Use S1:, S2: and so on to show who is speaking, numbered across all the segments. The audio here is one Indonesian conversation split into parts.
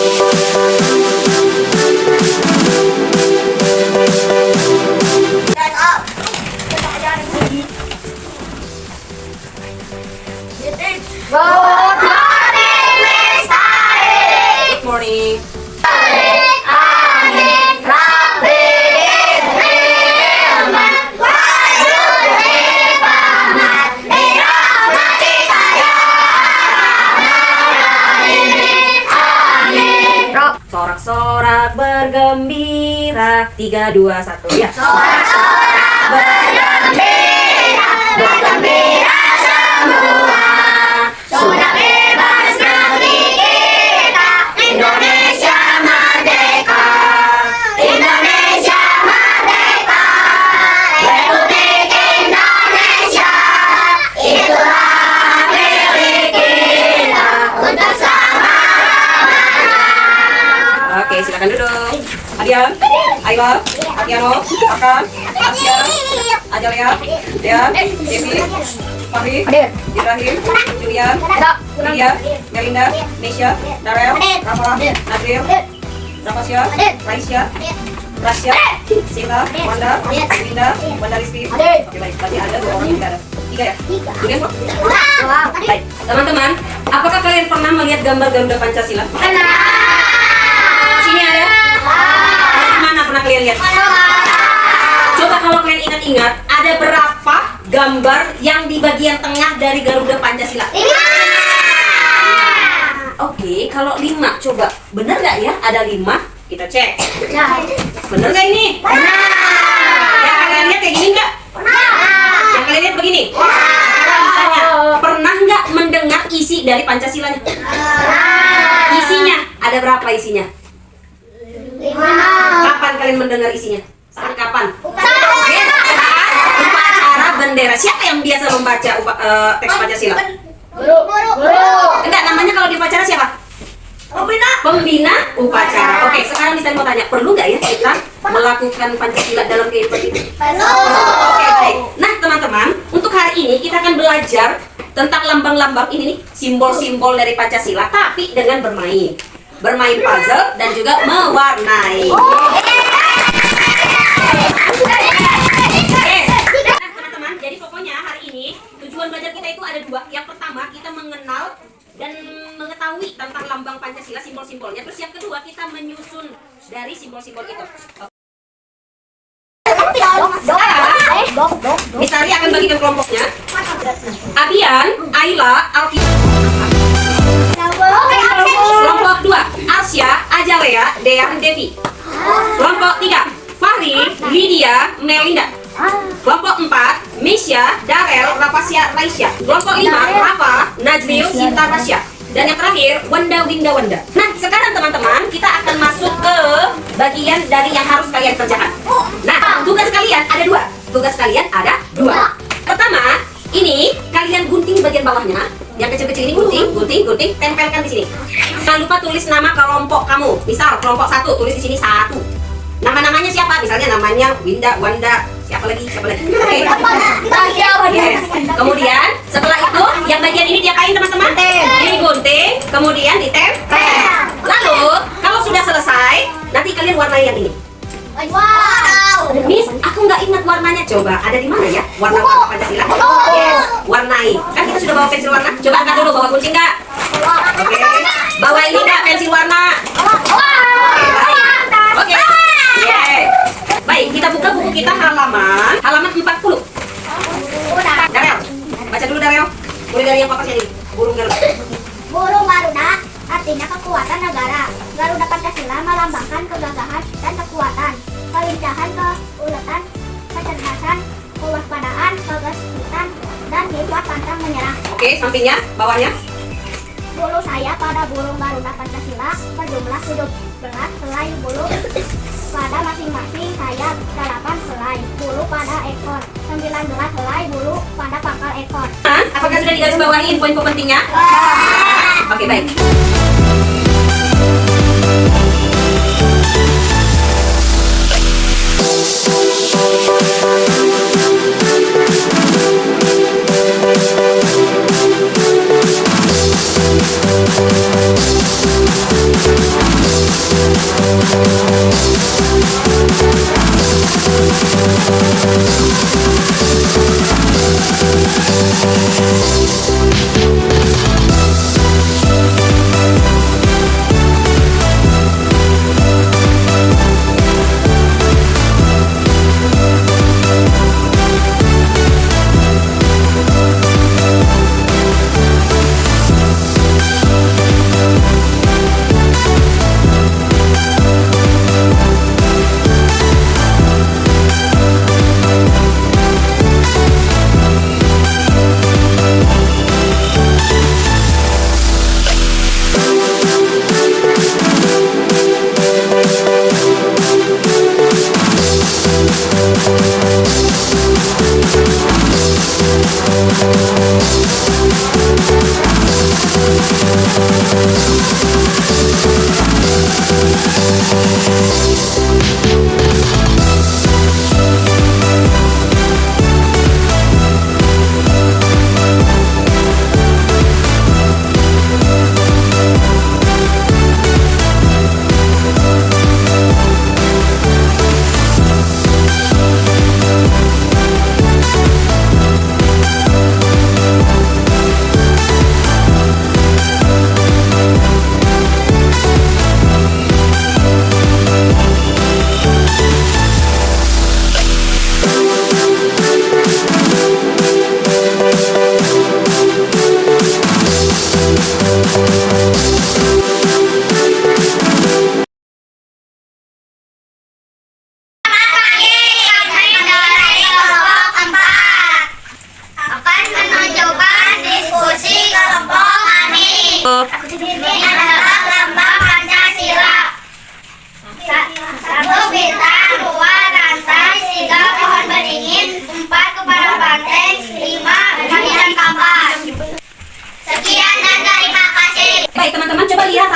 S1: Good morning. Sorak-sorak bergembira. 3, 2, 1 ya.
S2: Sorak-sorak bergembira, bergembira semua. Sudah bebas negeri kita, Indonesia merdeka. Indonesia merdeka, Republik Indonesia. Itulah milik kita untuk selama-lamanya.
S1: Oke, silakan duduk. Adian, Ayla, Atiano, Akan, Asya, Ajalea, Dean, Devi, Fahri, Ibrahim, Julian, Lydia, Melinda, Nesya, Darel, Rafa, Nadril, Rafasya, Raisya, Rasya, Sita, Wanda, Linda, Wanda Rizky. Oke, baik, berarti ada 2 orang yang tidak ada. 3 ya? Kemudian kok? Baik, teman-teman, apakah kalian pernah melihat gambar Garuda Pancasila? Sini ada? Mana pernah kalian lihat? Coba kalau kalian ingat-ingat, ada berapa gambar yang di bagian tengah dari Garuda Pancasila? Oke, kalau 5, coba bener nggak ya? Ada 5, kita cek. Bener nggak ini? Yang kalian lihat kayak gini nggak? Yang kalian lihat begini? Sekarang ditanya, pernah nggak mendengar isi dari Pancasilanya? Isinya, ada berapa isinya?
S2: 5.
S1: Kapan kalian mendengar isinya? Saat kapan? Saat upacara bendera. Siapa yang biasa membaca teks Pancasila?
S2: Guru.
S1: Enggak, namanya kalau di upacara siapa? Pembina upacara. Oke, sekarang Mister mau tanya, perlu nggak ya kita melakukan Pancasila dalam kehidupan kita? Oke, baik. Nah, teman-teman, untuk hari ini kita akan belajar tentang lambang-lambang ini nih, simbol-simbol dari Pancasila, tapi dengan bermain puzzle dan juga mewarnai. Nah, teman-teman, jadi pokoknya hari ini tujuan belajar kita itu ada 2. Yang pertama, kita mengenal dan mengetahui tentang lambang Pancasila, simbol-simbolnya. Terus yang kedua, kita menyusun dari simbol-simbol itu. Misalnya akan bagikan kelompoknya. Abian, Ayla, Alfi. Kelompok 2, Asya, Ajalea, Dean, Devi. Kelompok 3, Fahri, Lydia, Melinda. Kelompok 4, Misha, Darel, Rafasya, Raisya. Kelompok 5, Rafa, Najril, Sinta, Rasya. Dan yang terakhir, Wanda, Winda, Wanda. Nah, sekarang teman-teman, kita akan masuk ke bagian dari yang harus kalian kerjakan. Nah, tugas kalian ada 2. Tugas kalian ada 2. Pertama, ini kalian gunting bagian bawahnya. Yang kecil-kecil ini gunting, tempelkan di sini. Jangan lupa tulis nama kelompok kamu. Misal kelompok 1, tulis di sini 1. Nama-namanya siapa? Misalnya namanya Winda, Wanda, siapa lagi? Oke. Yes. Kemudian setelah itu yang bagian ini diapain teman-teman? Digunting, kemudian ditempel. Lalu kalau sudah selesai, nanti kalian warnai yang ini.
S2: Wow.
S1: Miss, aku nggak ingat warnanya. Coba ada di mana ya? Warna Pancasila. Yes, warnai. Kan kita sudah bawa pensil warna. Coba angkat dulu, bawa kunci nggak? Oke. Bawa ini nggak pensil warna? Oke. Yes. Baik, kita buka buku kita halaman 40. Darel, baca dulu Darel. Mulai dari yang papas ini. Burung Garuda.
S2: Burung Garuda artinya kekuatan negara. Garuda Pancasila melambangkan kegagahan dan kekuatan, kelincahan, keuletan, kecerdasan, kewaspadaan, kegesitan, dan sifat pantang menyerah.
S1: Oke, sampingnya, bawahnya.
S2: Bulu sayap pada burung Garuda Pancasila berjumlah 17 helai bulu pada masing-masing sayap, 8 helai bulu pada ekor, 19 helai bulu pada pangkal ekor.
S1: Apakah sudah digarisbawahi info-info pentingnya? Oke, baik.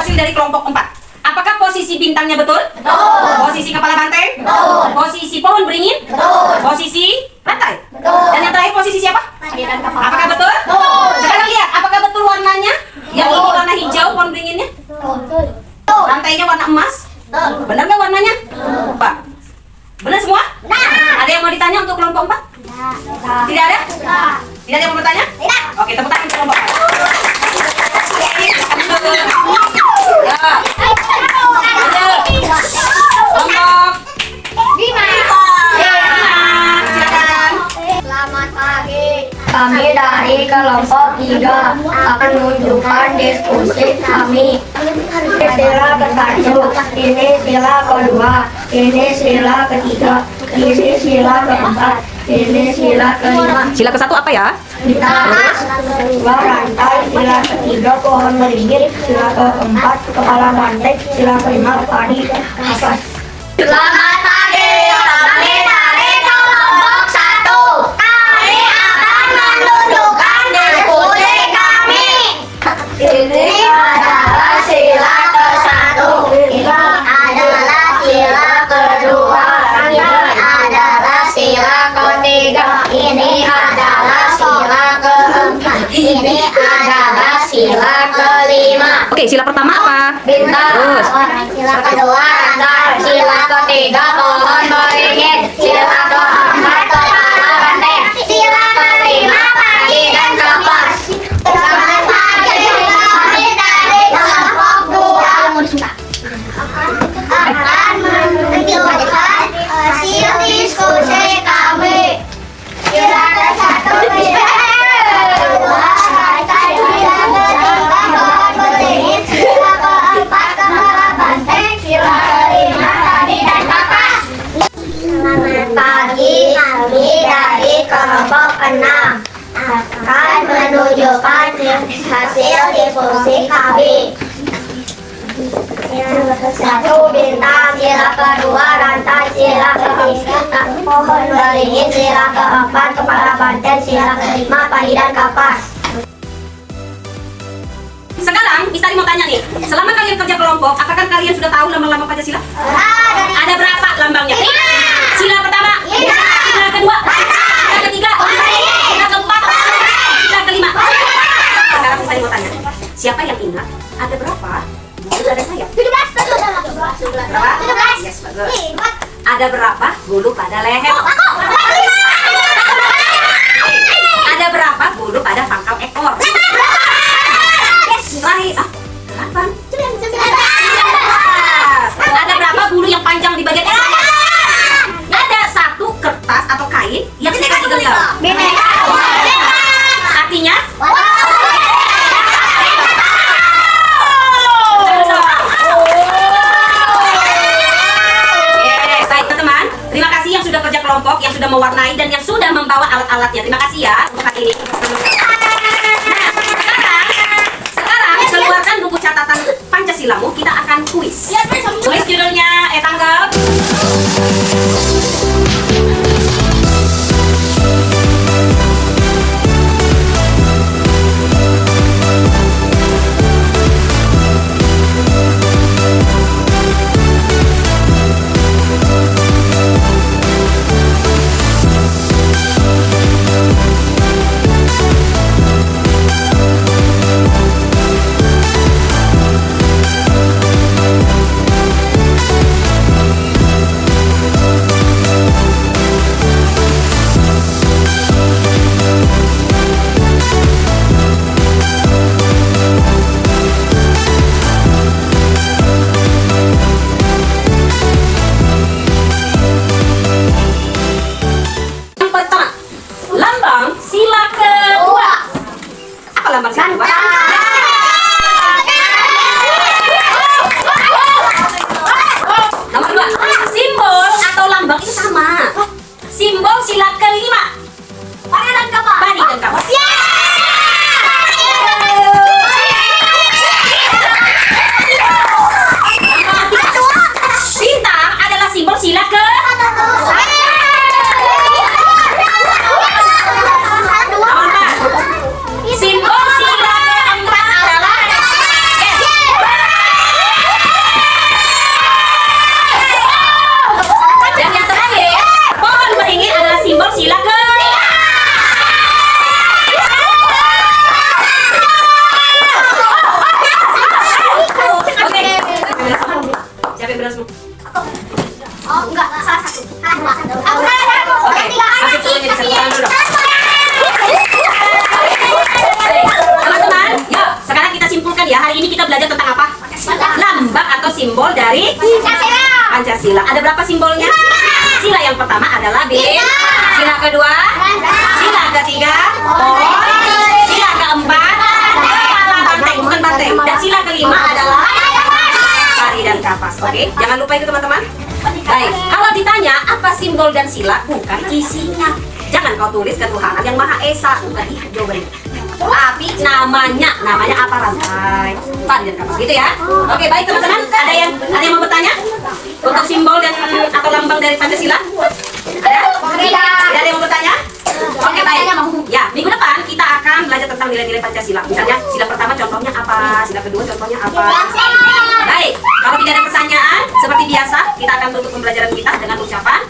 S1: hasil dari kelompok 4. Apakah posisi bintangnya betul?
S2: Betul.
S1: Posisi kepala banteng?
S2: Betul.
S1: Posisi pohon beringin?
S2: Betul.
S1: Posisi rantai?
S2: Betul.
S1: Dan yang terakhir posisi siapa?
S2: Dan kapal.
S1: Apakah betul?
S2: Betul.
S1: Sekarang lihat, apakah betul warnanya? Yang ini warna hijau pohon beringinnya?
S2: Betul.
S1: Rantainya warna emas?
S2: Betul.
S1: Benar nggak warnanya? Pak. Benar semua?
S2: Nah.
S1: Ada yang mau ditanya untuk kelompok 4? Tidak ada? Tidak ada yang mau bertanya?
S2: Tidak.
S1: Oke, tepuk tangan untuk kelompok 4. Ya. Kelompok
S2: Lima.
S1: silakan.
S2: Selamat pagi.
S3: Kami dari kelompok 3 akan menunjukkan diskusi kami. Sila ke-1, ini sila kedua, ini sila ketiga, ini sila keempat, ini sila kelima.
S1: Sila ke-1 apa ya?
S3: Kita dua rantai, sila ketiga pohon beringin, sila keempat kepala banteng, sila kelima padi atas.
S2: Selamat pagi. Kami dari kelompok 1. Kami akan menunjukkan diskusi kami. Ini adalah sila ke-1. Ini adalah sila kedua. Ini adalah sila ketiga. Ini adalah sila keempat. Ini adalah sila kelima.
S1: Oke, sila pertama apa?
S2: Bintang.
S1: Terus.
S2: Sila kedua rantai. Sila ketiga pohon beringin. Sila keempat kepala banteng. Sila kelima padi dan kapas. Selamat pagi. Kami dari kelompok 2 akan menunjukkan hasil diskusi kami. Sila ke-1 rantai. Sila ketiga pohon beringin. Sila keempat kepala banteng. Sila kelima padi dan kapas. Selamat pagi, kami dari kelompok 6 akan menunjukkan hasil diskusi kami. Satu bintang, sila kedua rantai, sila ketiga pohon beringin, sila keempat kepala banteng, sila kelima padi dan kapas.
S1: Sekarang, Istari mau tanya nih, selama kalian kerja kelompok, apakah kalian sudah tahu lambang-lambang Pancasila? Ada berapa lambangnya? Sila pertama, sila kedua, sila ketiga, sila keempat, sila kelima. Sekarang Istari mau tanya, siapa yang ingat ada berapa? Bulu ada sayap.
S2: 17 betul.
S1: Berapa?
S2: 17.
S1: Yes, bagus. Ada berapa bulu pada leher? Ada berapa bulu pada pangkal ekor? Terakhir, 8. Ada berapa bulu yang panjang di bagian ekor? Ada satu kertas atau kain yang suka digenggam. Artinya? Yes, baik teman-teman. Terima kasih yang sudah kerja kelompok, yang sudah mewarnai dan yang sudah membawa alat-alatnya. Terima kasih ya untuk hari ini. Sekarang keluarkan buku catatan Pancasilamu. Kita akan kuis. Tulis judulnya, tanggal. simbol dari Pancasila. Ada berapa simbolnya? Sila yang pertama adalah B. Sila kedua, sila ketiga, sila keempat, kepala banteng, bukan banteng. Dan sila kelima adalah tari dan kapas. Oke, jangan lupa itu teman-teman. Baik, kalau ditanya apa simbol dan sila, bukan isinya. Jangan kau tulis ketuhanan yang Maha Esa, bukan itu jawabannya. Tapi namanya apa rantai? Tari dan kapas, gitu ya. Oke, baik teman-teman. Ada yang mau bertanya untuk simbol dan atau lambang dari Pancasila? Ada? Tidak ada yang mau bertanya? Oke, baik. Ya, minggu depan kita akan belajar tentang nilai-nilai Pancasila. Misalnya, sila pertama contohnya apa? Sila kedua contohnya apa? Baik, kalau tidak ada pertanyaan, seperti biasa, kita akan tutup pembelajaran kita dengan ucapan